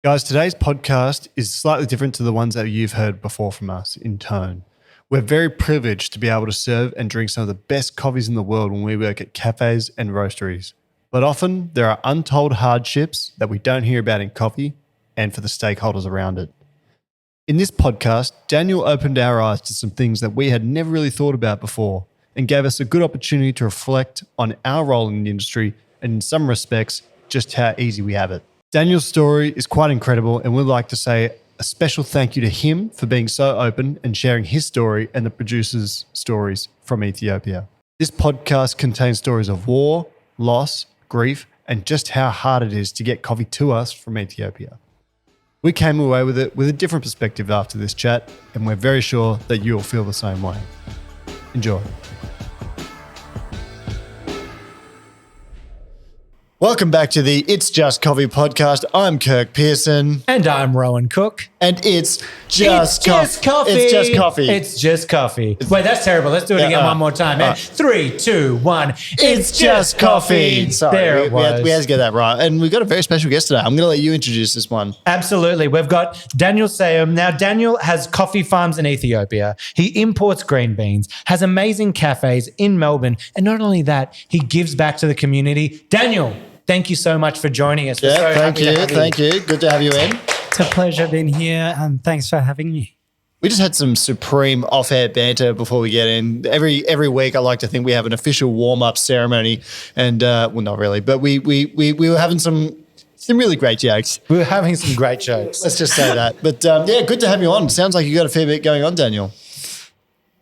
Guys, today's podcast is slightly different to the ones that you've heard before from us in tone. We're very privileged to be able to serve and drink some of the best coffees in the world when we work at cafes and roasteries. But often there are untold hardships that we don't hear about in coffee and for the stakeholders around it. In this podcast, Daniel opened our eyes to some things that we had never really thought about before and gave us a good opportunity to reflect on our role in the industry and in some respects, just how easy we have it. Daniel's story is quite incredible, and we'd like to say a special thank you to him for being so open and sharing his story and the producers' stories from Ethiopia. This podcast contains stories of war, loss, grief, and just how hard it is to get coffee to us from Ethiopia. We came away with it with a different perspective after this chat, and we're very sure that you'll feel the same way. Enjoy. Welcome back to the It's Just Coffee podcast. I'm Kirk Pearson. And I'm Rohan Cook. And it's just coffee. It's just coffee. It's just coffee. Wait, that's terrible. Let's do it again one more time. And 3, 2, 1. It's just coffee. Sorry, there it was. We had to get that right. And we've got a very special guest today. I'm going to let you introduce this one. Absolutely. We've got Daniel Seyoum. Now, Daniel has coffee farms in Ethiopia. He imports green beans, has amazing cafes in Melbourne. And not only that, he gives back to the community. Daniel, thank you so much for joining us. Yeah, thank you. Good to have you in. It's a pleasure being here, and thanks for having me. We just had some supreme off-air banter before we get in. Every week, I like to think we have an official warm-up ceremony, and well, not really, but we were having some really great jokes. We were having some great jokes. Let's just say that. But yeah, good to have you on. Sounds like you got a fair bit going on, Daniel.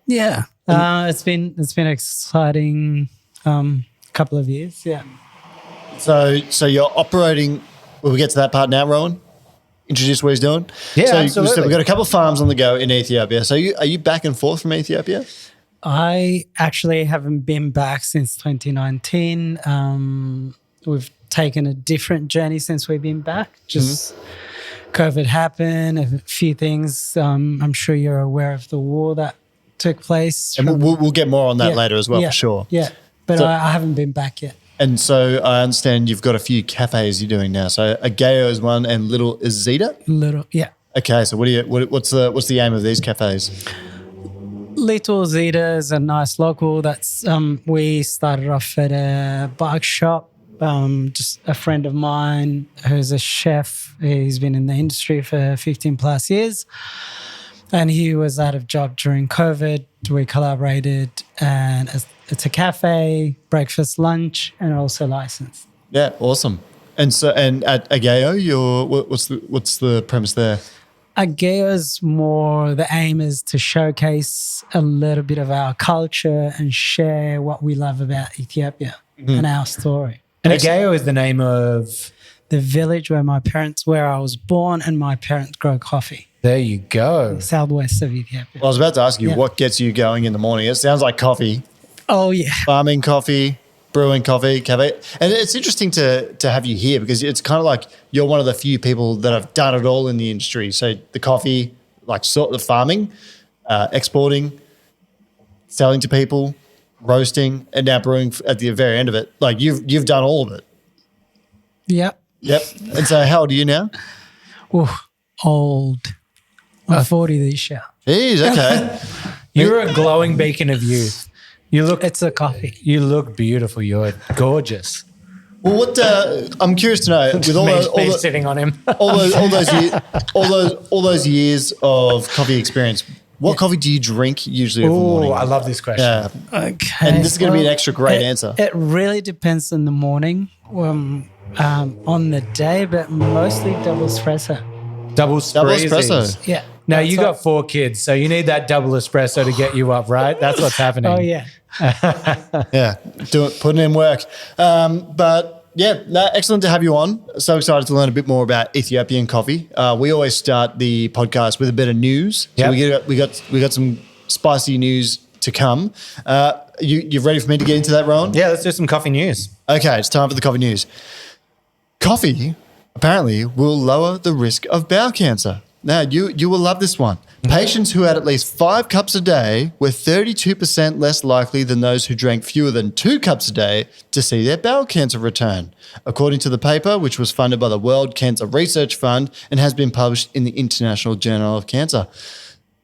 Yeah, it's been an exciting couple of years. Yeah. So you're operating. Will we get to that part now, Rohan? Introduce what he's doing. Yeah, so absolutely. We've got a couple of farms on the go in Ethiopia. So are you back and forth from Ethiopia? I actually haven't been back since 2019. We've taken a different journey since we've been back. Just COVID happened, a few things. I'm sure you're aware of the war that took place. And we'll get more on that later as well, for sure. Yeah, but I haven't been back yet. And so I understand you've got a few cafes you're doing now. So Ageyo is one, and Little Ezida. Yeah. Okay, so what's the aim of these cafes? Little Ezida is a nice local. That's we started off at a bike shop. Just a friend of mine who's a chef. He's been in the industry for 15 plus years, and he was out of job during COVID. We collaborated, and it's a cafe, breakfast, lunch, and also licensed. Yeah, awesome. And at Ageyo, what's the premise there? Ageyo's more, the aim is to showcase a little bit of our culture and share what we love about Ethiopia and our story. And Ageyo is the name of the village where I was born, and my parents grow coffee. There you go. Southwest of Ethiopia. Well, I was about to ask you what gets you going in the morning. It sounds like coffee. Oh, yeah. Farming coffee, brewing coffee, cafe. And it's interesting to have you here because it's kind of like you're one of the few people that have done it all in the industry. So the coffee, like sort of farming, exporting, selling to people, roasting, and now brewing at the very end of it. Like you've done all of it. Yep. And so how old are you now? Oh, old. I'm 40 this year. Jeez, okay. You're a glowing beacon of youth. It's a coffee. You look beautiful. You're gorgeous. Well, what I'm curious to know with all those sitting on him, all those years of coffee experience. What coffee do you drink usually every morning? I love this question. Yeah. Okay. And this is going to be an extra great answer. It really depends on the morning, on the day, but mostly double espresso. Double espresso. Yeah. Now, you got 4 kids, so you need that double espresso to get you up, right? That's what's happening. Oh, yeah. Yeah, putting in work. But yeah, excellent to have you on. So excited to learn a bit more about Ethiopian coffee. We always start the podcast with a bit of news. So we got some spicy news to come. You ready for me to get into that, Rohan? Yeah, let's do some coffee news. Okay, it's time for the coffee news. Coffee apparently will lower the risk of bowel cancer. Now, you will love this one. Patients who had at least 5 cups a day were 32% less likely than those who drank fewer than 2 cups a day to see their bowel cancer return, according to the paper, which was funded by the World Cancer Research Fund and has been published in the International Journal of Cancer.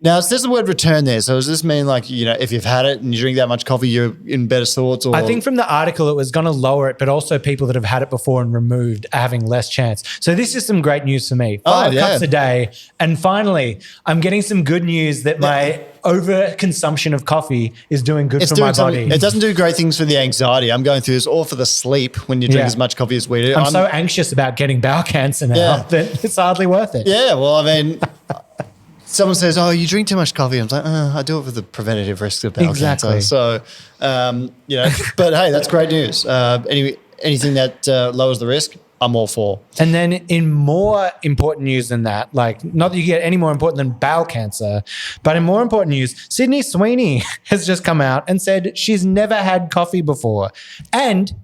Now, it says the word return there. So does this mean if you've had it and you drink that much coffee, you're in better thoughts? Or I think from the article it was going to lower it, but also people that have had it before and removed are having less chance. So this is some great news for me. 5 cups a day. And finally, I'm getting some good news that my overconsumption of coffee is doing good for my body. It doesn't do great things for the anxiety. I'm going through this, or for the sleep when you drink as much coffee as we do. I'm so anxious about getting bowel cancer now that it's hardly worth it. Yeah, well, I mean... Someone says, "Oh, you drink too much coffee." I'm like, "I do it for the preventative risks of bowel cancer." So, but hey, that's great news. Anything that lowers the risk, I'm all for. And then in more important news than that, like not that you get any more important than bowel cancer, but in more important news, Sydney Sweeney has just come out and said she's never had coffee before. And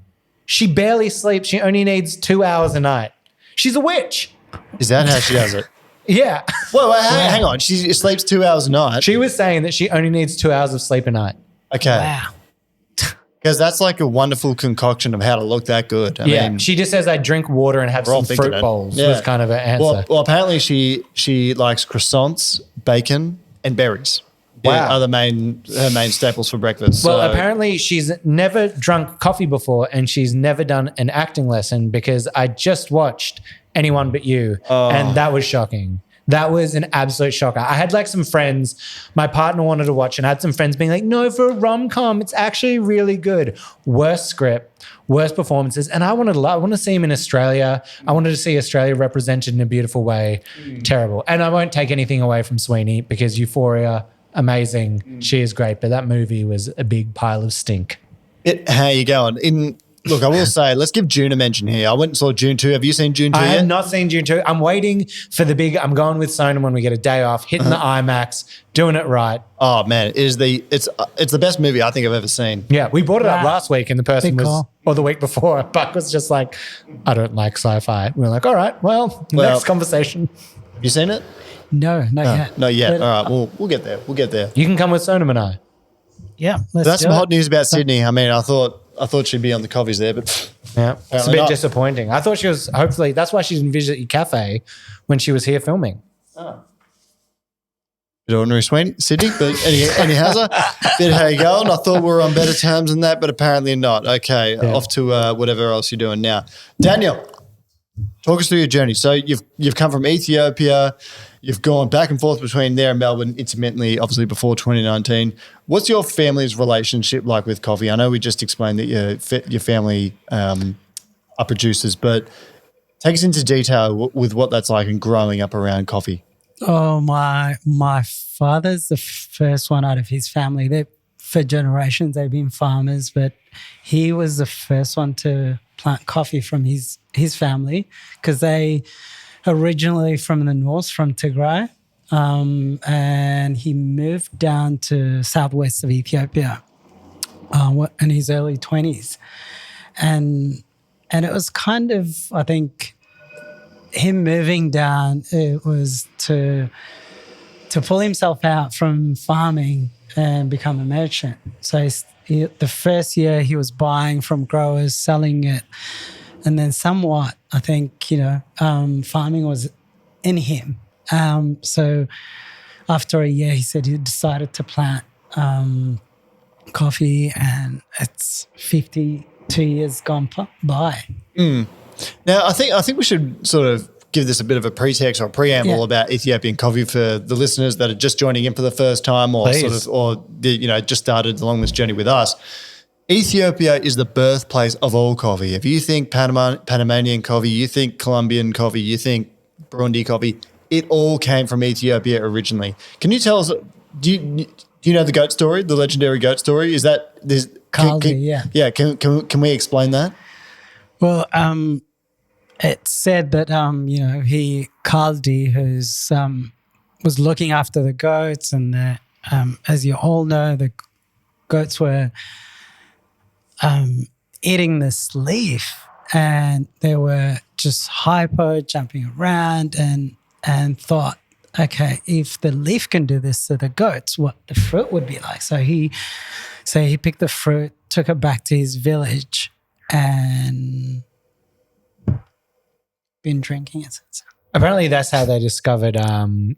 she barely sleeps. She only needs 2 hours a night. She's a witch. Is that how she does it? Yeah. Well, hang on. She sleeps 2 hours a night. She was saying that she only needs 2 hours of sleep a night. Okay. Wow. Because that's like a wonderful concoction of how to look that good. I mean, she just says I drink water and have some fruit bowls was kind of her answer. Well, apparently she likes croissants, bacon, and berries. Wow. Are her main staples for breakfast. Well, apparently she's never drunk coffee before and she's never done an acting lesson because I just watched Anyone But You and that was shocking. That was an absolute shocker. I had like some friends, my partner wanted to watch and I had some friends being like, no, for a rom-com, it's actually really good. Worst script, worst performances. And I want to see him in Australia. I wanted to see Australia represented in a beautiful way. Terrible. And I won't take anything away from Sweeney because Euphoria, amazing. She is great. But that movie was a big pile of stink. How you going? Look, I will say, let's give June a mention here. I went and saw June 2. Have you seen June 2 I yet? have not seen June 2. I'm waiting for the big, I'm going with Seyoum when we get a day off, hitting the IMAX, doing it right. Oh, man. It's the best movie I think I've ever seen. Yeah, we brought it up last week and the person Big was, call. or the week before, Buck was just like, I don't like sci-fi. We were like, all right, well, next conversation. Have you seen it? No, not yet. Not yet. But, All right, we'll get there. We'll get there. You can come with Seyoum and I. Yeah, let's That's do some it. hot news about Sydney. I mean, I thought she'd be on the coffees there, but Yeah, it's a bit not. disappointing. I thought she was, hopefully, that's why she didn't visit your cafe when she was here filming. bit ordinary Sydney, but anyhow, bit how you going? I thought we were on better terms than that, but apparently not. Okay, off to whatever else you're doing now. Daniel, talk us through your journey. So you've come from Ethiopia, you've gone back and forth between there and Melbourne intermittently, obviously before 2019. What's your family's relationship like with coffee? I know we just explained that your family are producers, but take us into detail with what that's like and growing up around coffee. Oh, my father's the first one out of his family. They, for generations, they've been farmers, but he was the first one to plant coffee from his family because they originally from the north, from Tigray, and he moved down to southwest of Ethiopia in his early 20s. And it was kind of, I think, him moving down, it was to pull himself out from farming and become a merchant. So the first year he was buying from growers, selling it, and then somewhat, I think, farming was in him. So after a year, he said he decided to plant coffee, and it's 52 years gone by. Now, I think we should sort of give this a bit of a pretext or a preamble about Ethiopian coffee for the listeners that are just joining in for the first time, or just started along this journey with us. Ethiopia is the birthplace of all coffee. If you think Panamanian coffee, you think Colombian coffee, you think Burundi coffee, it all came from Ethiopia originally. Can you tell us? Do you know the goat story, the legendary goat story? Is that this? Kaldi, Can we explain that? Well, it said that Kaldi, who's was looking after the goats, and as you all know, the goats were eating this leaf, and they were just hyper, jumping around, and thought okay, if the leaf can do this to the goats, what the fruit would be like. So he picked the fruit, took it back to his village, and been drinking it since. Apparently, that's how they discovered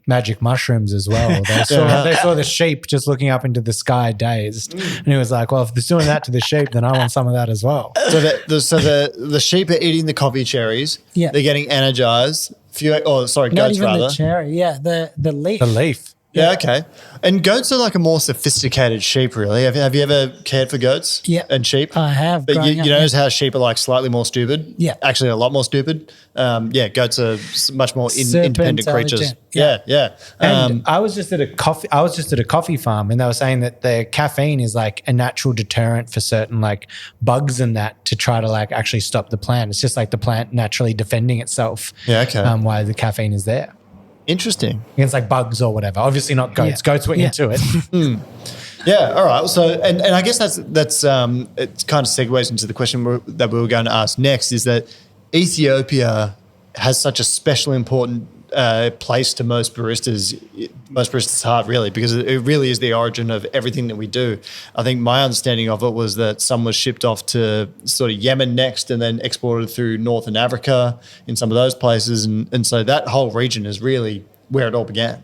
magic mushrooms as well. They saw the sheep just looking up into the sky dazed. And he was like, well, if they're doing that to the sheep, then I want some of that as well. So the sheep are eating the coffee cherries. Yeah. They're getting energized. Not goats even rather. the cherry. Yeah, the leaf. The leaf. Yeah, okay. And goats are like a more sophisticated sheep, really. Have you ever cared for goats? Yeah. And sheep? I have. But you growing up, notice how sheep are like slightly more stupid? Yeah. Actually, a lot more stupid. Goats are much more Super independent creatures. intelligent. Yeah. And I was just at a coffee farm, and they were saying that the caffeine is like a natural deterrent for certain like bugs and that to try to like actually stop the plant. It's just like the plant naturally defending itself. Yeah, okay. Why the caffeine is there Interesting. against like bugs or whatever. Obviously not goats. Yeah. Goats were into it. Yeah, all right. So, and I guess that's it kind of segues into the question that we were going to ask next, is that Ethiopia has such a special important place to most baristas' heart, really, because it really is the origin of everything that we do. I think my understanding of it was that some was shipped off to sort of Yemen next and then exported through Northern Africa in some of those places. And so that whole region is really where it all began.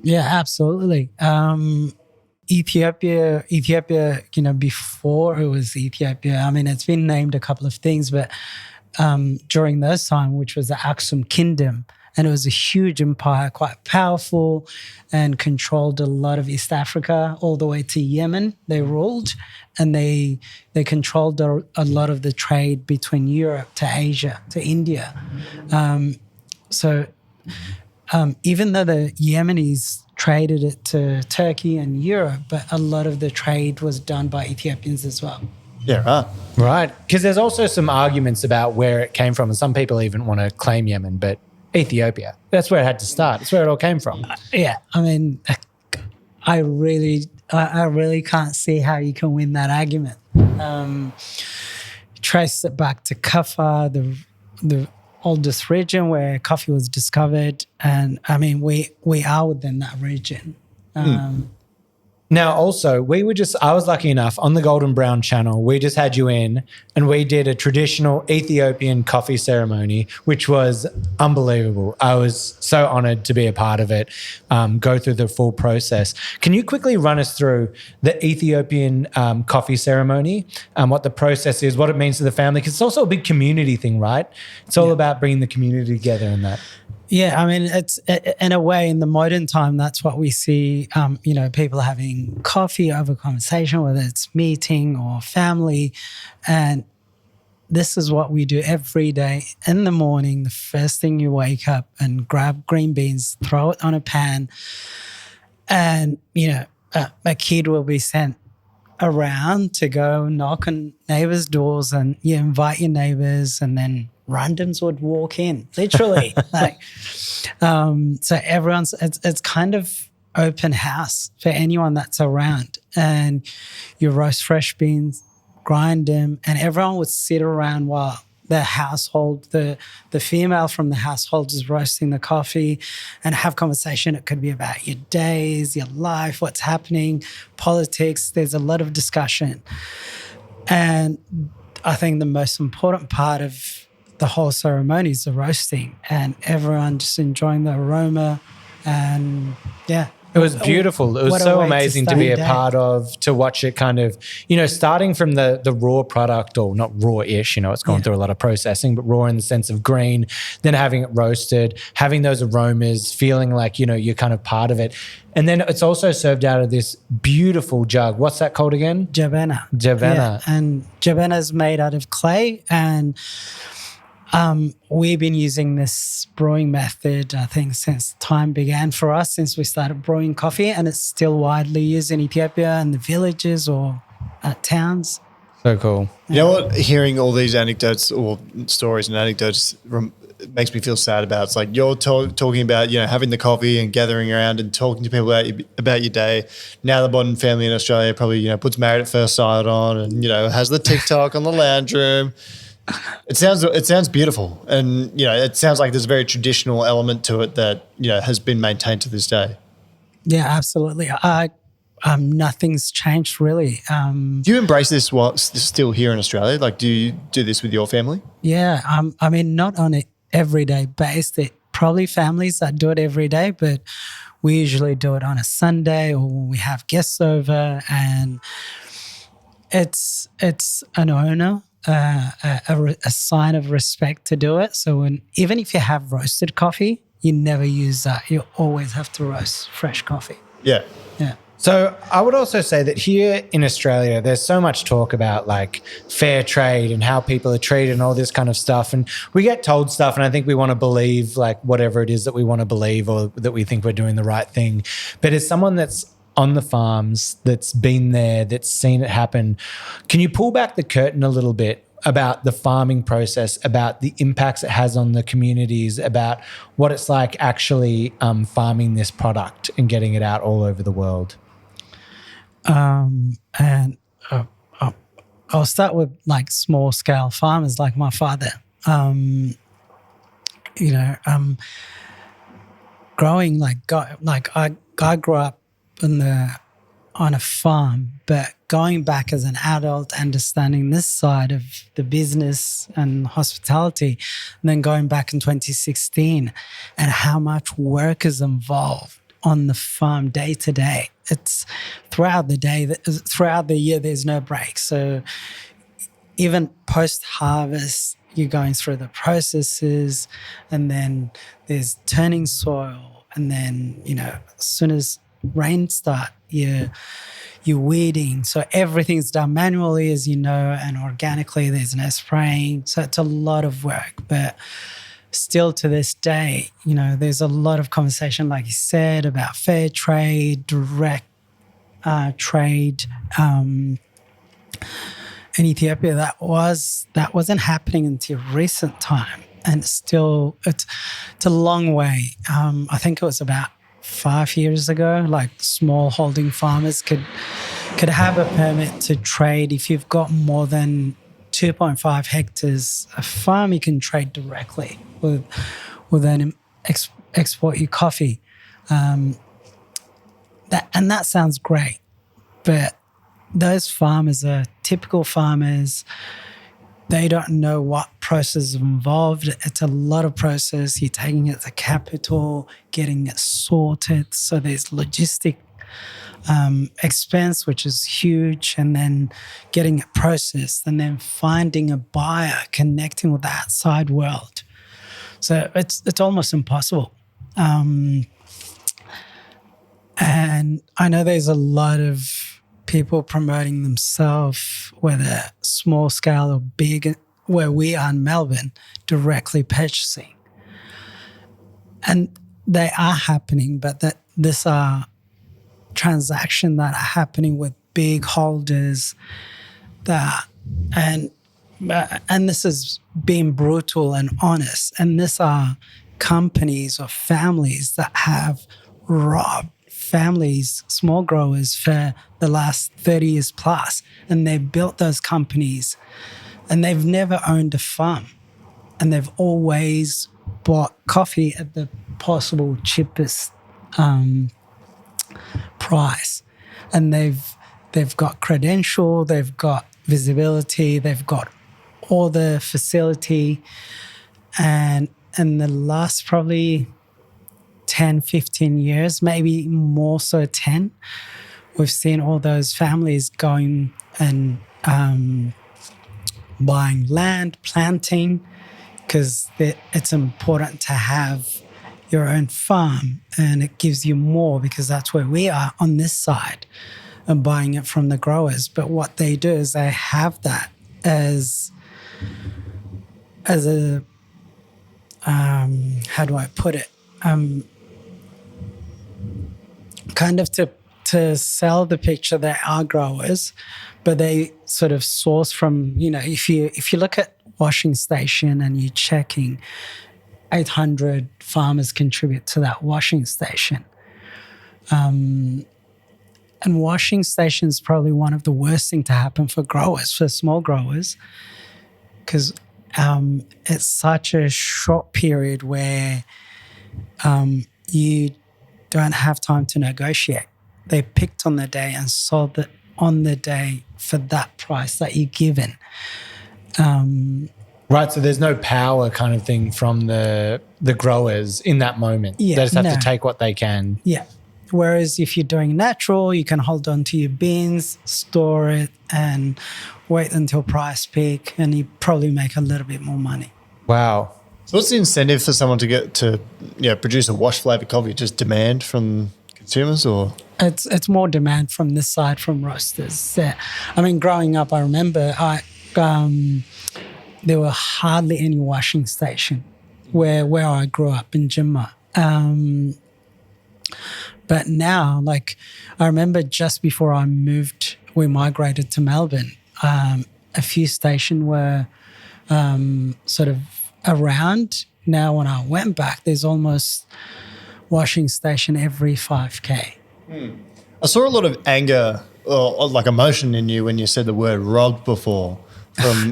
Yeah, absolutely. Ethiopia, before it was Ethiopia, I mean, it's been named a couple of things, but during this time, which was the Aksum Kingdom, and it was a huge empire, quite powerful, and controlled a lot of East Africa all the way to Yemen. They ruled, and they controlled a lot of the trade between Europe to Asia to India. Even though the Yemenis traded it to Turkey and Europe, but a lot of the trade was done by Ethiopians as well. Yeah, right. Right. Because there's also some arguments about where it came from. And some people even want to claim Yemen, but Ethiopia, that's where it had to start. It's where it all came from. Yeah. I mean, I really can't see how you can win that argument. Trace it back to Kaffa, the oldest region where coffee was discovered. And I mean, we are within that region. Now, also, I was lucky enough on the Golden Brown channel, we just had you in and we did a traditional Ethiopian coffee ceremony, which was unbelievable. I was so honored to be a part of it, go through the full process. Can you quickly run us through the Ethiopian coffee ceremony, what the process is, what it means to the family? Because it's also a big community thing, right? It's all about bringing the community together and that. Yeah, I mean, it's in a way, in the modern time, that's what we see, people having coffee over conversation, whether it's meeting or family. And this is what we do every day in the morning. The first thing you wake up and grab green beans, throw it on a pan, and, a kid will be sent around to go knock on neighbors' doors, and you invite your neighbors, and then randoms would walk in, literally. So it's kind of open house for anyone that's around, and you roast fresh beans, grind them, and everyone would sit around while the household, the female from the household is roasting the coffee and have conversation. It could be about your days, your life, what's happening, politics. There's a lot of discussion. And I think the most important part of the whole ceremony is the roasting, and everyone just enjoying the aroma. And yeah, it was beautiful. It was so amazing to be a part of, to watch it kind of, starting from the raw product, or not raw-ish, it's gone through a lot of processing, but raw in the sense of green, then having it roasted, having those aromas, feeling like, you're kind of part of it. And then it's also served out of this beautiful jug. What's that called again? Jabana. Yeah, and Jabana is made out of clay, and we've been using this brewing method, I think, since time began for us, since we started brewing coffee, and it's still widely used in Ethiopia and the villages or towns. So cool. You know what? Hearing all these anecdotes or stories and anecdotes makes me feel sad about. It's like you're talking about, having the coffee and gathering around and talking to people about your day. Now the modern family in Australia probably, puts Married at First Sight on and, has the TikTok on the lounge room. It sounds beautiful, and it sounds like there's a very traditional element to it that has been maintained to this day. Yeah, absolutely. Nothing's changed really. Do you embrace this while still here in Australia? Like, do you do this with your family? Yeah, I mean, not on an everyday basis. Probably families that do it every day, but we usually do it on a Sunday or when we have guests over, and it's an honor, a sign of respect to do it. So even if you have roasted coffee, you never use that. You always have to roast fresh coffee. Yeah. Yeah. So I would also say that here in Australia, there's so much talk about like fair trade and how people are treated and all this kind of stuff. And we get told stuff, and I think we want to believe like whatever it is that we want to believe or that we think we're doing the right thing. But as someone that's on the farms, that's been there, that's seen it happen, can you pull back the curtain a little bit about the farming process, about the impacts it has on the communities, about what it's like actually farming this product and getting it out all over the world? And I'll start with like small scale farmers like my father. Growing I grew up on a farm, but going back as an adult, understanding this side of the business and hospitality, and then going back in 2016 and how much work is involved on the farm day to day. It's throughout the day, throughout the year, there's no break. So even post-harvest, you're going through the processes, and then there's turning soil, and then, as soon as rain start, you're weeding. So everything's done manually, as you know, and organically. There's no spraying. So it's a lot of work, but still to this day, there's a lot of conversation, like you said, about fair trade, direct trade. In Ethiopia, that wasn't happening until recent time, and still it's a long way. I think it was about 5 years ago, like small holding farmers could have a permit to trade if you've got more than 2.5 hectares of farm. You can trade directly with then export your coffee. That sounds great, but those farmers are typical farmers. They don't know what process is involved. It's a lot of process. You're taking it to capital, getting it sorted. So there's logistic expense, which is huge, and then getting it processed, and then finding a buyer, connecting with the outside world. So it's almost impossible. And I know there's a lot of people promoting themselves, whether small scale or big, where we are in Melbourne, directly purchasing. And they are happening, but these are transactions that are happening with big holders and this is being brutal and honest. And these are companies or families that have robbed families, small growers, for the last 30 years plus. And they've built those companies, and they've never owned a farm. And they've always bought coffee at the possible cheapest price. And they've got credential, they've got visibility, they've got all the facility. And in the last probably 10, 15 years, maybe more so 10, we've seen all those families going and buying land, planting, because it's important to have your own farm, and it gives you more, because that's where we are on this side, and buying it from the growers. But what they do is they have that as a how do I put it? Kind of to sell the picture they are growers, but they sort of source from, if you look at washing station and you're checking, 800 farmers contribute to that washing station. And washing station is probably one of the worst things to happen for growers, for small growers, because it's such a short period where you don't have time to negotiate. They picked on the day and sold it on the day for that price that you're given. Right, so there's no power kind of thing from the growers in that moment. Yeah, They just have no. to take what they can. Yeah. Whereas if you're doing natural, you can hold on to your beans, store it, and wait until price peak, and you probably make a little bit more money. Wow. So what's the incentive for someone to get to produce a wash flavored coffee? Just demand from consumers, or It's more demand from this side from roasters. I mean, growing up, I remember there were hardly any washing station where I grew up in Jimma. But now, like, I remember just before we migrated to Melbourne, a few stations were sort of around. Now, when I went back, there's almost washing station every 5K. I saw a lot of anger or like emotion in you when you said the word "rogged" before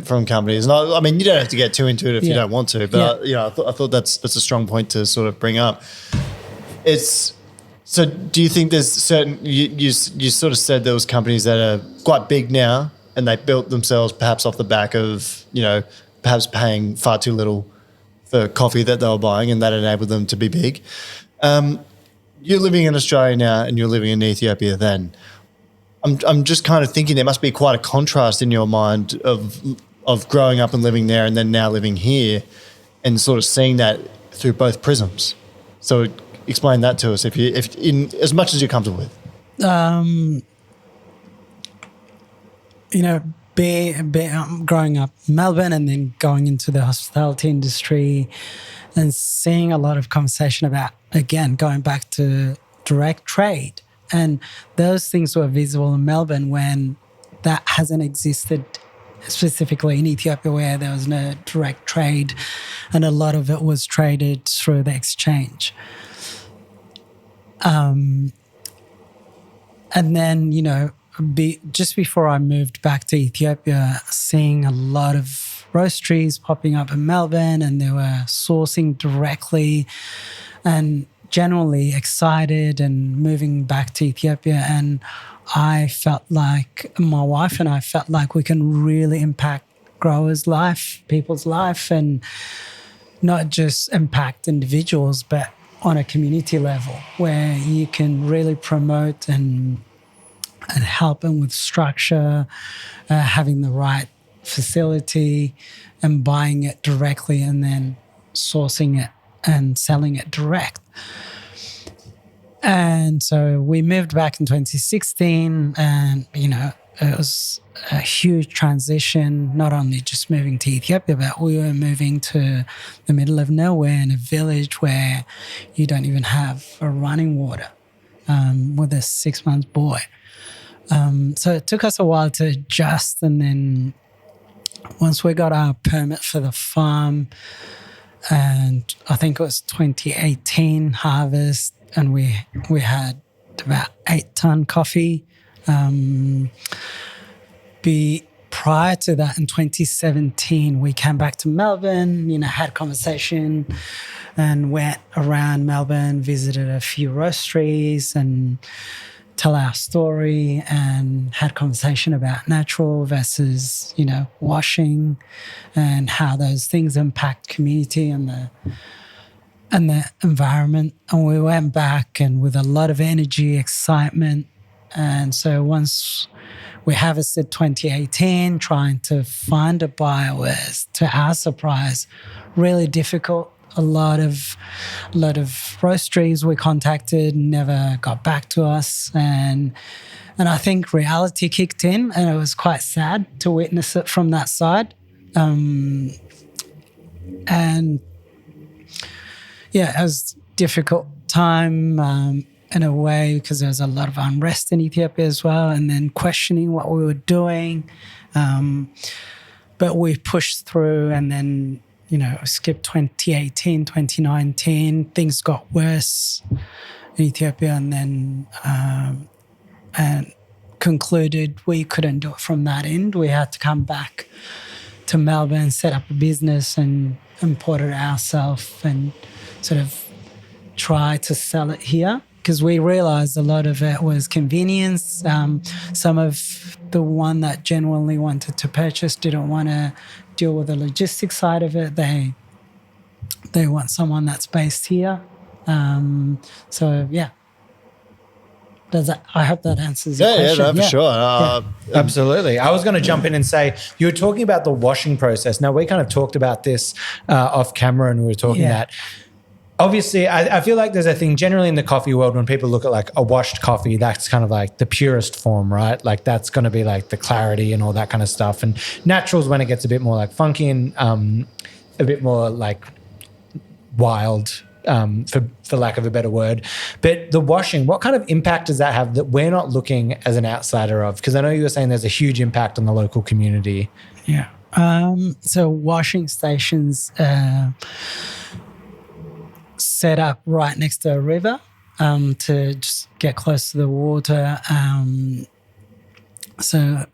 from companies. And I mean, you don't have to get too into it if you don't want to, but I thought that's a strong point to sort of bring up. So do you think there's certain you sort of said there was companies that are quite big now and they built themselves perhaps off the back of perhaps paying far too little for coffee that they were buying, and that enabled them to be big. You're living in Australia now and you're living in Ethiopia then. I'm just kind of thinking there must be quite a contrast in your mind of growing up and living there and then now living here and sort of seeing that through both prisms. So explain that to us if in as much as you're comfortable with. Growing up in Melbourne and then going into the hospitality industry and seeing a lot of conversation about, again, going back to direct trade. And those things were visible in Melbourne when that hasn't existed, specifically in Ethiopia, where there was no direct trade and a lot of it was traded through the exchange. And then, just before I moved back to Ethiopia, seeing a lot of roasteries popping up in Melbourne, and they were sourcing directly and generally excited and moving back to Ethiopia. And I felt like, my wife and I felt like we can really impact growers' life, people's life, and not just impact individuals, but on a community level where you can really promote and help them with structure, having the right facility and buying it directly and then sourcing it and selling it direct. And so we moved back in 2016 and, it was a huge transition, not only just moving to Ethiopia, but we were moving to the middle of nowhere in a village where you don't even have a running water with a 6-month boy. So it took us a while to adjust. And then once we got our permit for the farm, and I think it was 2018 harvest, and we had about 8-ton coffee. Prior to that, in 2017, we came back to Melbourne, had a conversation and went around Melbourne, visited a few roasteries and tell our story and had conversation about natural versus, washing and how those things impact community and the environment. And we went back and with a lot of energy, excitement. And so once we harvested 2018, trying to find a buyer was, to our surprise, really difficult. A lot of roasteries we contacted never got back to us, and I think reality kicked in, and it was quite sad to witness it from that side. And yeah, it was a difficult time in a way because there was a lot of unrest in Ethiopia as well, and then questioning what we were doing. But we pushed through, and then skip 2018, 2019, things got worse in Ethiopia, and then and concluded we couldn't do it from that end. We had to come back to Melbourne, set up a business and import it ourselves and sort of try to sell it here, because we realized a lot of it was convenience. Some of the one that genuinely wanted to purchase didn't want to deal with the logistics side of it. They want someone that's based here. So yeah. I hope that answers your question. Yeah, no, for sure. Absolutely. I was going to jump in and say, you were talking about the washing process. Now, we kind of talked about this off camera, and we were talking that obviously I feel like there's a thing generally in the coffee world when people look at like a washed coffee, that's kind of like the purest form, right? Like that's going to be like the clarity and all that kind of stuff. And naturals when it gets a bit more like funky and a bit more like wild, for lack of a better word. But the washing, what kind of impact does that have that we're not looking as an outsider of? Because I know you were saying there's a huge impact on the local community. Yeah. So washing stations set up right next to a river to just get close to the water. So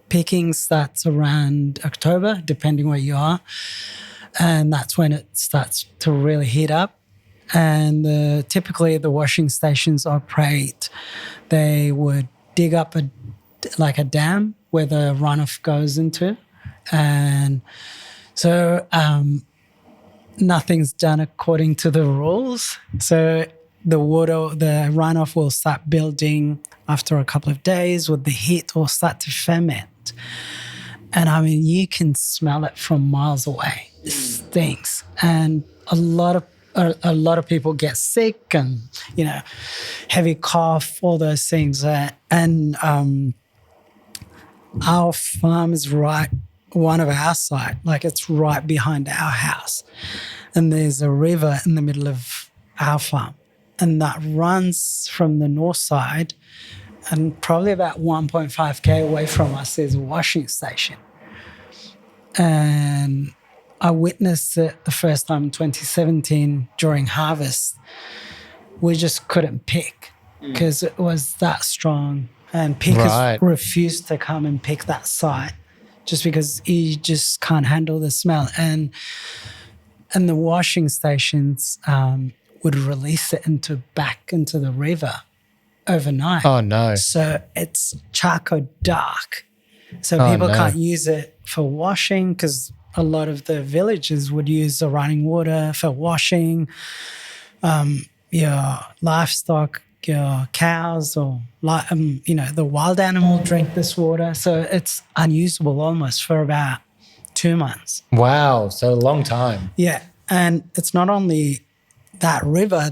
picking starts around October, depending where you are. And that's when it starts to really heat up. And typically the washing stations operate, they would dig up a dam where the runoff goes into. And so nothing's done according to the rules. So the runoff will start building after a couple of days. With the heat, will start to ferment. And I mean, you can smell it from miles away. It stinks. And a lot of people get sick and, heavy cough, all those things. And our farm is right, one of our site, like it's right behind our house. And there's a river in the middle of our farm. And that runs from the north side, and probably about 1.5K away from us is a washing station. And I witnessed it the first time in 2017 during harvest. We just couldn't pick because it was that strong. And pickers refused to come and pick that site just because you just can't handle the smell. And the washing stations would release it back into the river overnight. Oh, no. So it's charcoal dark. So people can't use it for washing because a lot of the villages would use the running water for washing your livestock, your cows, or the wild animal drink this water. So it's unusable almost for about 2 months. Wow, so a long time. Yeah, and it's not only that river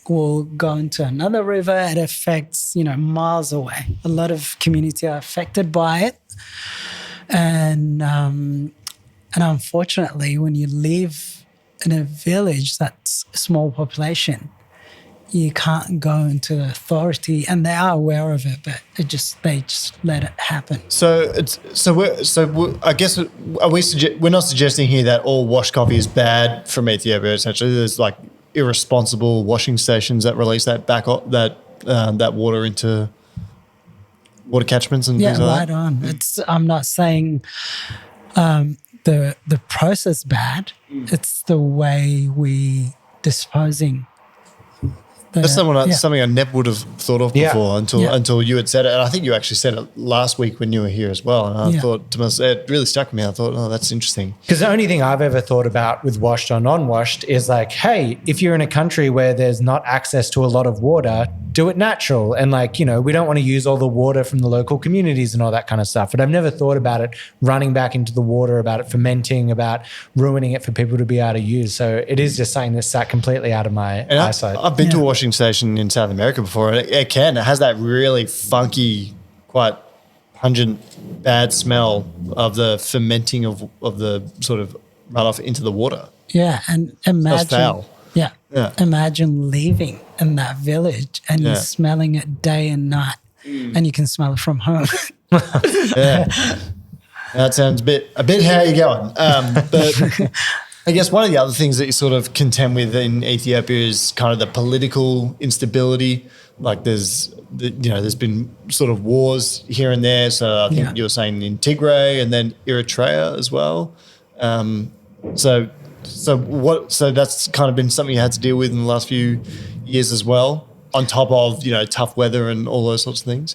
will go into another river. It affects, miles away. A lot of community are affected by it. And unfortunately, when you live in a village that's a small population, you can't go into the authority, and they are aware of it, but they just let it happen. I guess we're not suggesting here that all washed coffee is bad from Ethiopia. Essentially, there's like irresponsible washing stations that release that that water into water catchments and things like that. Yeah, right on. I'm not saying the process bad. It's the way we disposing. That's something I never would have thought of before until you had said it. And I think you actually said it last week when you were here as well. And I thought to myself, it really stuck with me. I thought, that's interesting. Because the only thing I've ever thought about with washed or non-washed is like, hey, if you're in a country where there's not access to a lot of water, do it natural. And we don't want to use all the water from the local communities and all that kind of stuff. But I've never thought about it running back into the water, about it fermenting, about ruining it for people to be able to use. So it is just something that sat completely out of my eyesight. I've been to a washing station in South America before, and it has that really funky, quite pungent, bad smell of the fermenting of the sort of runoff into the water. Yeah, and imagine, imagine leaving in that village and you're smelling it day and night, and you can smell it from home. Yeah, that sounds a bit how you going, but. I guess one of the other things that you sort of contend with in Ethiopia is kind of the political instability. Like there's been sort of wars here and there. So I think you were saying in Tigray and then Eritrea as well. So that's kind of been something you had to deal with in the last few years as well, on top of, tough weather and all those sorts of things.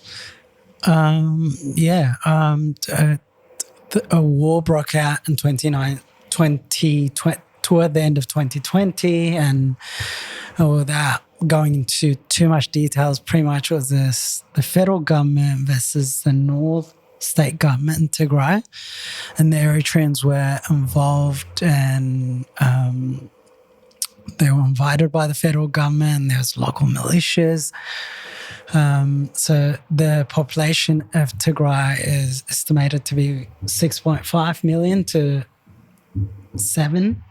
A war broke out in 2020, toward the end of 2020, and without going into too much details, pretty much was the federal government versus the North state government in Tigray, and the Eritreans were involved, and they were invited by the federal government. There was local militias. So the population of Tigray is estimated to be 6.5 million to 7.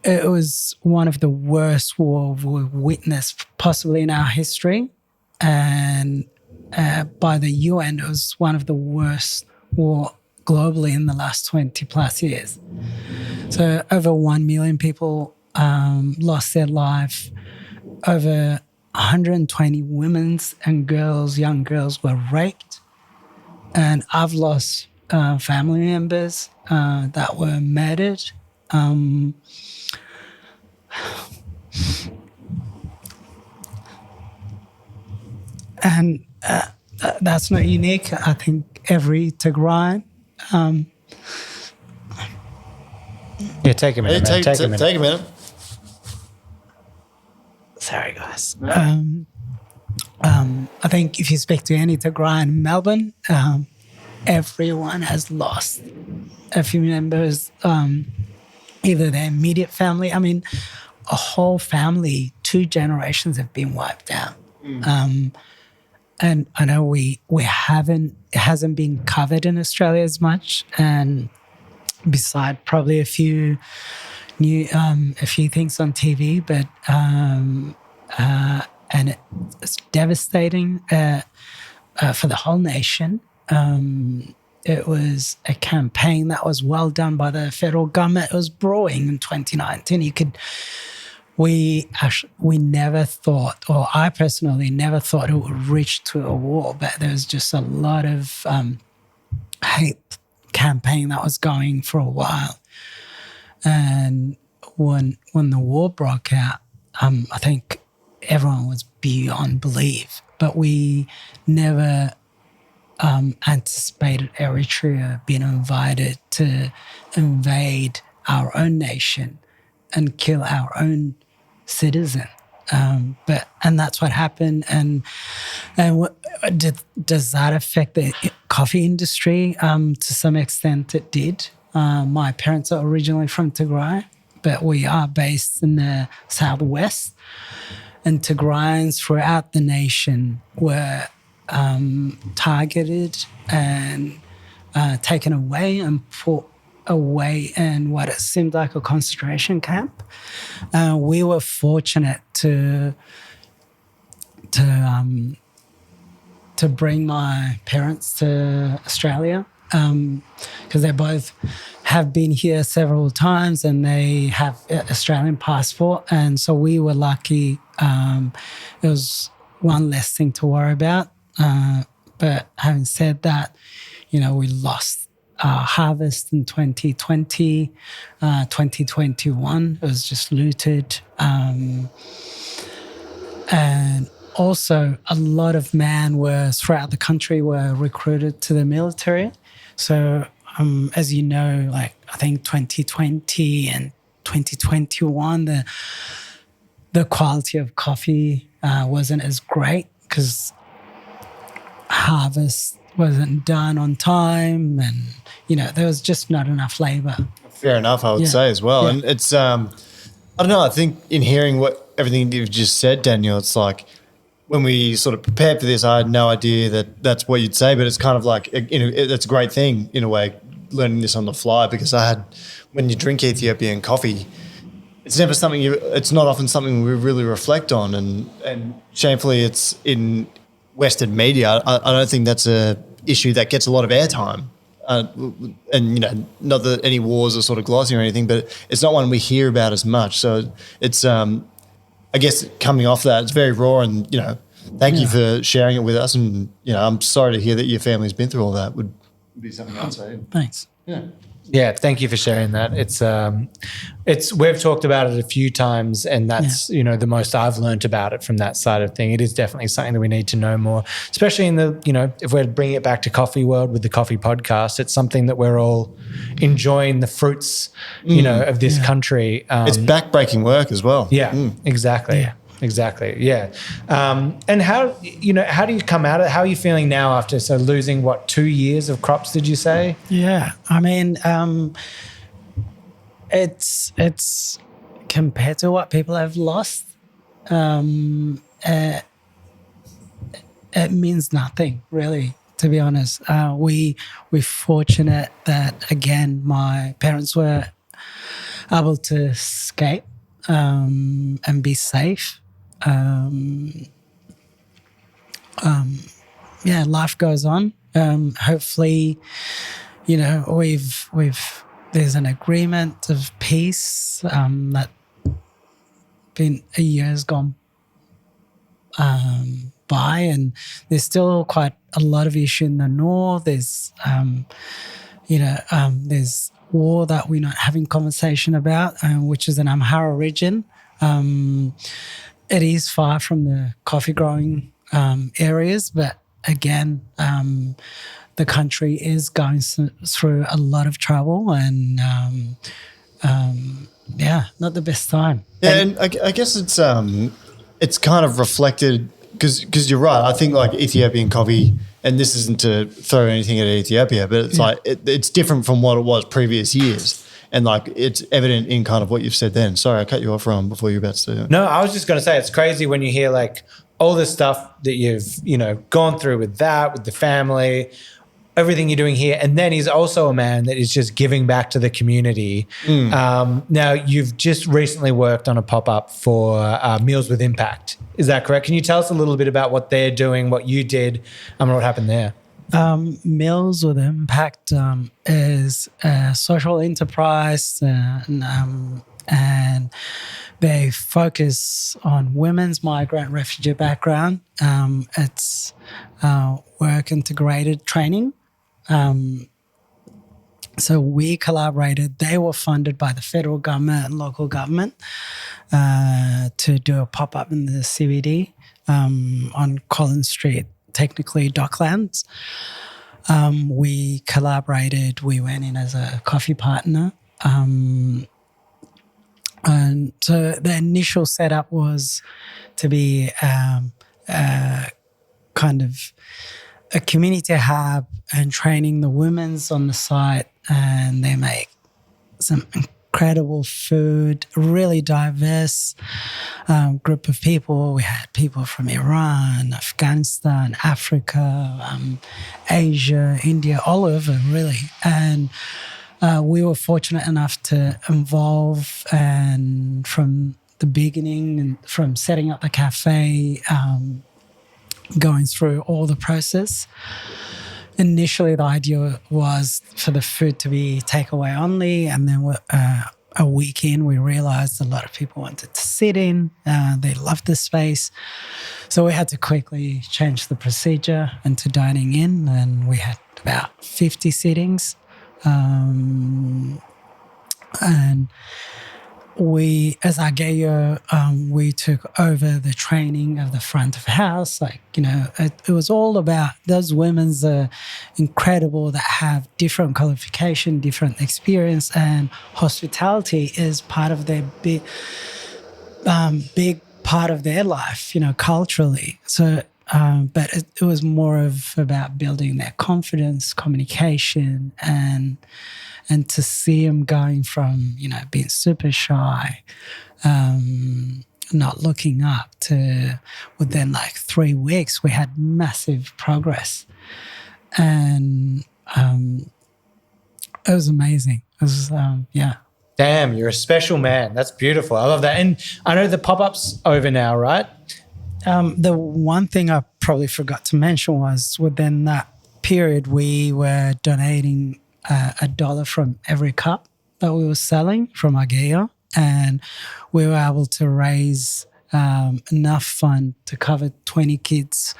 It was one of the worst wars we've witnessed possibly in our history. And by the UN, it was one of the worst war globally in the last 20 plus years. So over 1 million people lost their life. Over 120 women and girls, young girls, were raped. And I've lost family members that were murdered. And that's not unique. I think every Tigrayan. Take a minute. Take a minute. Take a minute. Sorry, guys. I think if you speak to any Tigrayan in Melbourne, everyone has lost a few members, either their immediate family. I mean, a whole family, 2 generations have been wiped out. And I know it hasn't been covered in Australia as much. And beside probably a few things on TV, but and it's devastating for the whole nation. It was a campaign that was well done by the federal government. It was brewing in 2019. We never thought, or I personally never thought it would reach to a war, but there was just a lot of hate campaign that was going for a while. And when the war broke out, I think everyone was beyond belief, but we never anticipated Eritrea being invited to invade our own nation and kill our own citizen. And that's what happened. And does that affect the coffee industry? To some extent it did. My parents are originally from Tigray, but we are based in the southwest. And Tigrayans throughout the nation were targeted and taken away and put away in what it seemed like a concentration camp. We were fortunate to bring my parents to Australia because they both have been here several times and they have an Australian passport. And so we were lucky. It was one less thing to worry about. But having said that, we lost our harvest in 2020, 2021. It was just looted. And also a lot of men throughout the country were recruited to the military. So as you know, I think 2020 and 2021, the quality of coffee wasn't as great because harvest wasn't done on time and, there was just not enough labor. Fair enough, I would say as well. Yeah. And it's, I don't know, I think in hearing everything you've just said, Daniel, it's like when we sort of prepared for this, I had no idea that that's what you'd say, but it's kind of like, that's a great thing in a way, learning this on the fly, because when you drink Ethiopian coffee, it's never something it's not often something we really reflect on. And shamefully it's in Western media. I don't think that's a issue that gets a lot of airtime. and not that any wars are sort of glossy or anything, but it's not one we hear about as much. So it's I guess coming off that, it's very raw, and thank you for sharing it with us. And I'm sorry to hear that your family's been through all that. Would be something I'd say. Thanks. Yeah, thank you for sharing that. It's we've talked about it a few times, and that's the most I've learned about it from that side of thing. It is definitely something that we need to know more, especially in the if we're bringing it back to coffee world with the coffee podcast. It's something that we're all enjoying the fruits, of this country. It's backbreaking work as well. Yeah, exactly. Yeah. Exactly. Yeah. And how do you come out of it? How are you feeling now after losing 2 years of crops, did you say? Yeah. I mean, it's compared to what people have lost, it means nothing really, to be honest. We're fortunate that, again, my parents were able to escape and be safe. Life goes on. Hopefully, there's an agreement of peace that been a year's gone by, and there's still quite a lot of issue in the north. There's there's war that we're not having conversation about, which is an Amhara region. It is far from the coffee growing areas, but again, the country is going through a lot of trouble, and not the best time. Yeah, and I guess it's kind of reflected because you're right. I think like Ethiopian coffee, and this isn't to throw anything at Ethiopia, but it's like it's different from what it was previous years. And like it's evident in kind of what you've said then. Sorry, I cut you off, Ron, before you were about to do it. No, I was just going to say it's crazy when you hear like all the stuff that you've gone through with the family, everything you're doing here, and then he's also a man that is just giving back to the community. Now you've just recently worked on a pop-up for Meals with Impact. Is that correct? Can you tell us a little bit about what they're doing, what you did, and what happened there? Meals with Impact is a social enterprise, and they focus on women's migrant refugee background. It's work integrated training. So we collaborated. They were funded by the federal government and local government to do a pop-up in the CBD on Collins Street, technically Docklands. We collaborated. We went in as a coffee partner. And so the initial setup was to be kind of a community hub and training the women's on the site, and they make some incredible food, really diverse group of people. We had people from Iran, Afghanistan, Africa, Asia, India, all over really. And we were fortunate enough to involve, and from the beginning, and from setting up the cafe, going through all the process. Initially, the idea was for the food to be takeaway only, and then a week in, we realised a lot of people wanted to sit in. They loved the space. So we had to quickly change the procedure into dining in, and we had about 50 sittings. And we, as Ageyo, we took over the training of the front of house. It was all about those women's incredible that have different qualification, different experience, and hospitality is part of their big part of their life, culturally. So, but it was more of about building their confidence, communication, and to see them going from, being super shy, not looking up, to within 3 weeks, we had massive progress. And it was amazing. It was, Damn, you're a special man. That's beautiful. I love that. And I know the pop-up's over now, right? The one thing I probably forgot to mention was within that period, we were donating $1 from every cup that we were selling from Ageyo, and we were able to raise enough fund to cover 20 kids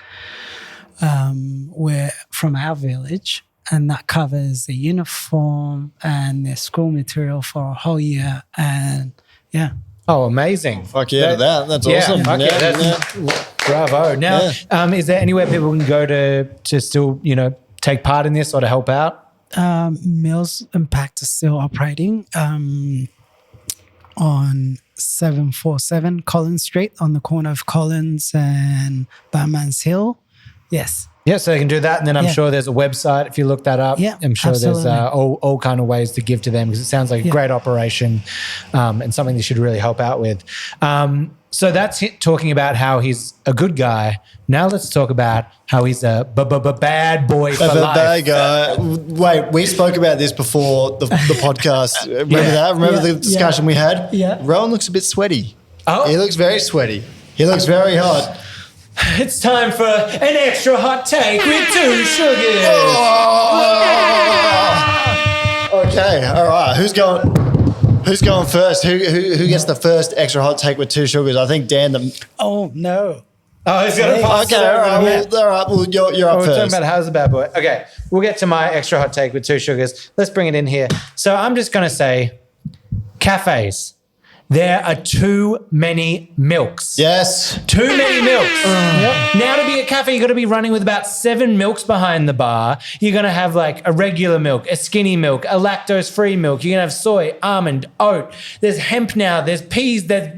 from our village, and that covers the uniform and their school material for a whole year. And yeah. Oh, amazing. Fuck yeah, that's awesome. Fuck yeah, bravo. Now, is there anywhere people can go to still, take part in this or to help out? Meals Impact is still operating on 747 Collins Street on the corner of Collins and Barman's Hill. Yes. Yeah, so they can do that. And then I'm sure there's a website if you look that up. Yeah, I'm sure absolutely. there's all kind of ways to give to them because it sounds like a great operation and something they should really help out with. So that's talking about how he's a good guy. Now let's talk about how he's a bad boy for life. Bad guy. Wait, we spoke about this before the podcast. Remember that? Remember the discussion we had? Yeah. Rohan looks a bit sweaty. Oh. He looks very sweaty. He looks very hot. It's time for an extra hot take with 2 sugars. Okay, all right. Who's going first? Who gets the first extra hot take with 2 sugars? I think Dan. Oh, no. Oh, he's got to pass. Okay, all right. Well, you're up We're first. talking about how's a bad boy. Okay, we'll get to my extra hot take with 2 sugars. Let's bring it in here. So I'm just going to say cafes. There are too many milks. Yes. Too many milks. Now to be a cafe, you've got to be running with about 7 milks behind the bar. You're going to have like a regular milk, a skinny milk, a lactose-free milk. You're going to have soy, almond, oat. There's hemp now. There's peas. There's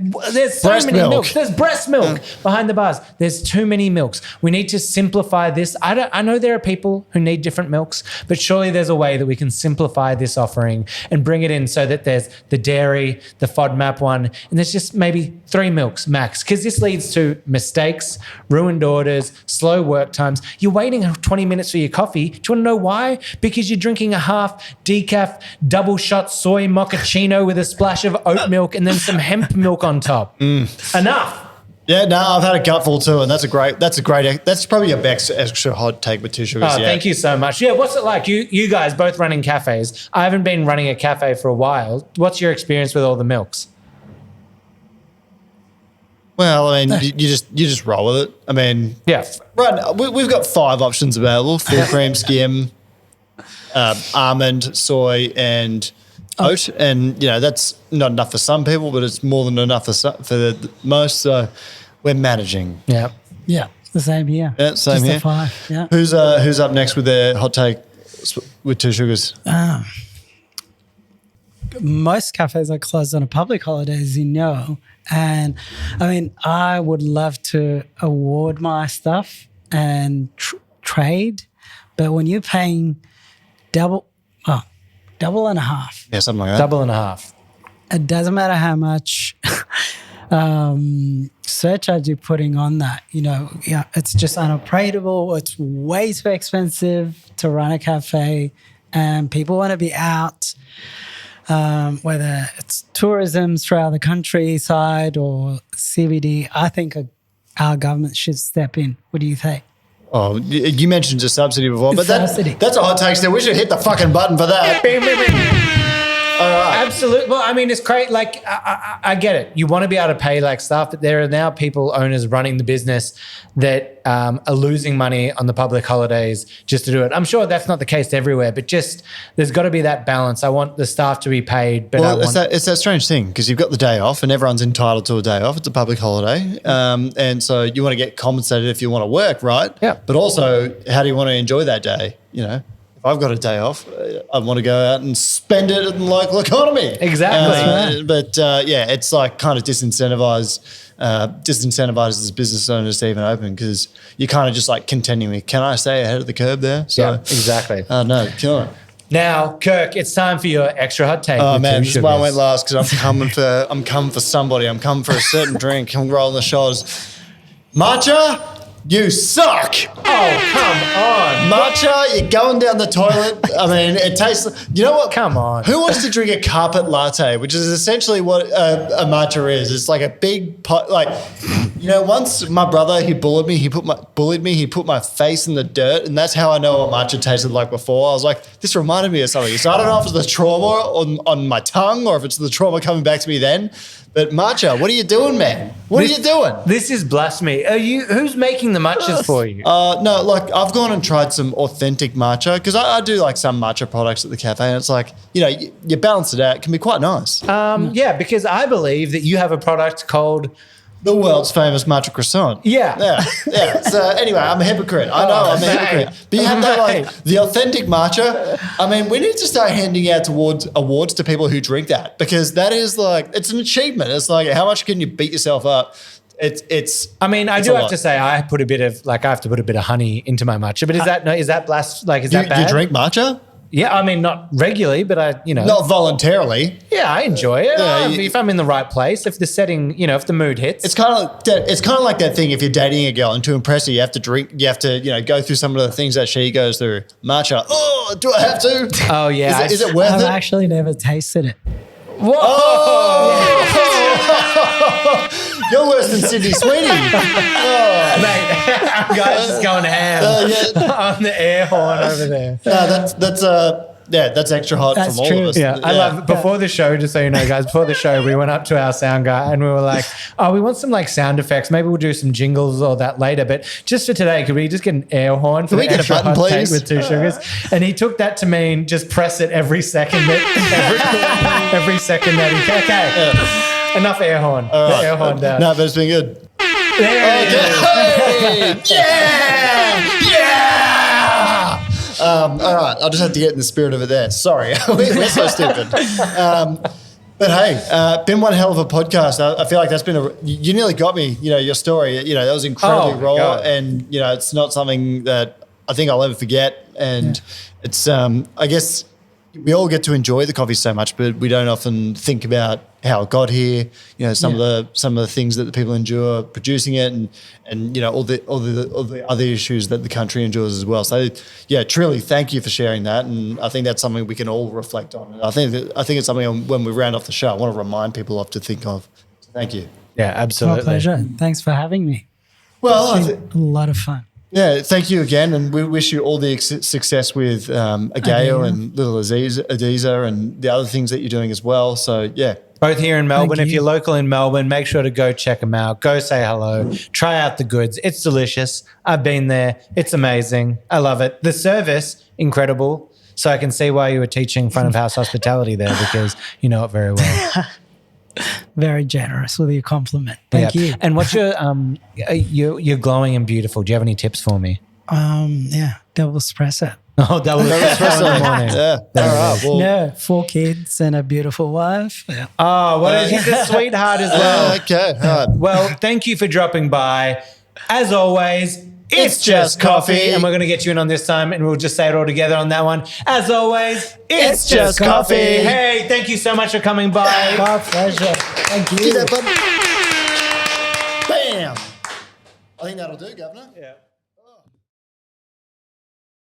so Breast many milk. milks. There's breast milk behind the bars. There's too many milks. We need to simplify this. I know there are people who need different milks, but surely there's a way that we can simplify this offering and bring it in so that there's the dairy, the FODMAP one, and there's just maybe 3 milks max, because this leads to mistakes, ruined orders, slow work times. You're waiting 20 minutes for your coffee. Do you want to know why? Because you're drinking a half decaf double shot soy mochaccino with a splash of oat milk and then some hemp milk on top. Enough. Yeah, no, I've had a gutful too, and that's probably your best extra hot take with 2 sugars. Oh, thank you so much. Yeah, what's it like? You guys both running cafes. I haven't been running a cafe for a while. What's your experience with all the milks? Well, I mean, you just roll with it. I mean, Yeah. right. We've got 5 options available: full cream, skim, almond, soy, and oat. And that's not enough for some people, but it's more than enough for most. So we're managing. Yeah. Yeah, the same here. Yeah, same Just here. a 5. Yeah. Who's up next with their hot take with 2 sugars? Most cafes are closed on a public holiday, as you know. And I mean, I would love to award my stuff and trade, but when you're paying double and a half, Yeah, something like that. Double and a half. it doesn't matter how much surcharge you're putting on that. It's just unoperative. It's way too expensive to run a cafe, and people want to be out. Whether it's tourism throughout the countryside or CBD, I think our government should step in. What do you think? Oh, you mentioned a subsidy before, but Subsidy. that's a hot take. So we should hit the fucking button for that. Absolutely. Well, I mean, it's great. Like, I get it. You want to be able to pay like staff, but there are now owners running the business that are losing money on the public holidays just to do it. I'm sure that's not the case everywhere, but just there's got to be that balance. I want the staff to be paid, but it's that strange thing because you've got the day off and everyone's entitled to a day off. It's a public holiday. And so you want to get compensated if you want to work, right? Yeah. But also, how do you want to enjoy that day? If I've got a day off, I want to go out and spend it in the local economy. Exactly. It's like kind of disincentivizes business owners to even open because you're kind of just like contending with, can I stay ahead of the curve there? So, yeah, exactly. No, kill it. Now, Kirk, it's time for your extra hot take. Oh with man, 2 this is why I sugars. went last because I'm coming for somebody. I'm coming for a certain drink. I'm rolling the shoulders. Matcha, you suck. Oh, come on. Matcha, you're going down the toilet. I mean, it tastes. You know what? Come on. Who wants to drink a carpet latte, which is essentially what a matcha is? It's like a big pot. Like You know, once my brother, he bullied me. He put my face in the dirt, and that's how I know what matcha tasted like before. I was like, this reminded me of something. So I don't know if it's the trauma on my tongue or if it's the trauma coming back to me then. But matcha, what are you doing, man? What are you doing? This is blasphemy. Who's making the matchas for you? No, like I've gone and tried some authentic matcha because I do like some matcha products at the cafe, and it's like, you know, you balance it out. It can be quite nice. Yeah, because I believe that you have a product called The world's famous matcha croissant. Yeah. So anyway, I'm a hypocrite. I know I'm a hypocrite. But you have that like the authentic matcha. I mean, we need to start handing out awards to people who drink that because that is like, it's an achievement. It's like, how much can you beat yourself up? It's. I mean, I do have to say, I have to put a bit of honey into my matcha. But is that that bad? You drink matcha? Yeah, I mean, not regularly, but Not voluntarily. Yeah, I enjoy it. Yeah, if I'm in the right place, if the setting, if the mood hits. It's kind of like that thing. If you're dating a girl and to impress her, you have to go through some of the things that she goes through. Matcha. Oh, do I have to? Oh yeah. Is it worth I've it? actually never tasted it. Whoa! Oh! You're worse than Sydney Sweeney. Oh. Mate, our guy's just going ham on the air horn over there. No, that's extra hot That's from all true. of us. Yeah, I love before the show, just so you know, guys, before the show, we went up to our sound guy and we were like, oh, we want some like sound effects. Maybe we'll do some jingles or that later. But just for today, could we just get an air horn for Can we the get a extra button, hot please? take with 2 sugars? And he took that to mean just press it every second every second that he can. Okay. Yeah. Enough air horn. All right. The air horn down. No, but it's been good. There it is. Hey! Yeah! All right, I'll just have to get in the spirit of it there. Sorry, we're so stupid. But hey, been one hell of a podcast. I feel like that's been you nearly got me. Your story. That was incredibly Oh, raw, God. and it's not something that I think I'll ever forget. And it's I guess we all get to enjoy the coffee so much, but we don't often think about how it got here. Some of the things that the people endure producing it, and all the other issues that the country endures as well. So yeah, truly thank you for sharing that, and I think that's something we can all reflect on. And I think it's something when we round off the show, I want to remind people of to think of. So thank you. Yeah, absolutely. My pleasure. Thanks for having me. Well, It's been a lot of fun. yeah, thank you again, and we wish you all the success with Ageyo and Little Ezida and the other things that you're doing as well. So yeah. Both here in Melbourne. Thank If you. you're local in Melbourne, make sure to go check them out. Go say hello. Try out the goods. It's delicious. I've been there. It's amazing. I love it. The service, incredible. So I can see why you were teaching front of house hospitality there because you know it very well. Very generous with your compliment. Thank you. And what's you're glowing and beautiful. Do you have any tips for me? Double espresso. Oh, double espresso in the morning. Yeah. All right. Well, No, 4 kids and a beautiful wife. Yeah. Oh, what is he's a sweetheart as well. okay. All right. Well, thank you for dropping by. As always, it's just coffee. And we're going to get you in on this time and we'll just say it all together on that one. As always, it's just coffee. Hey, thank you so much for coming by. My pleasure. Thank you. See that button? Bam. I think that'll do, Governor. Yeah.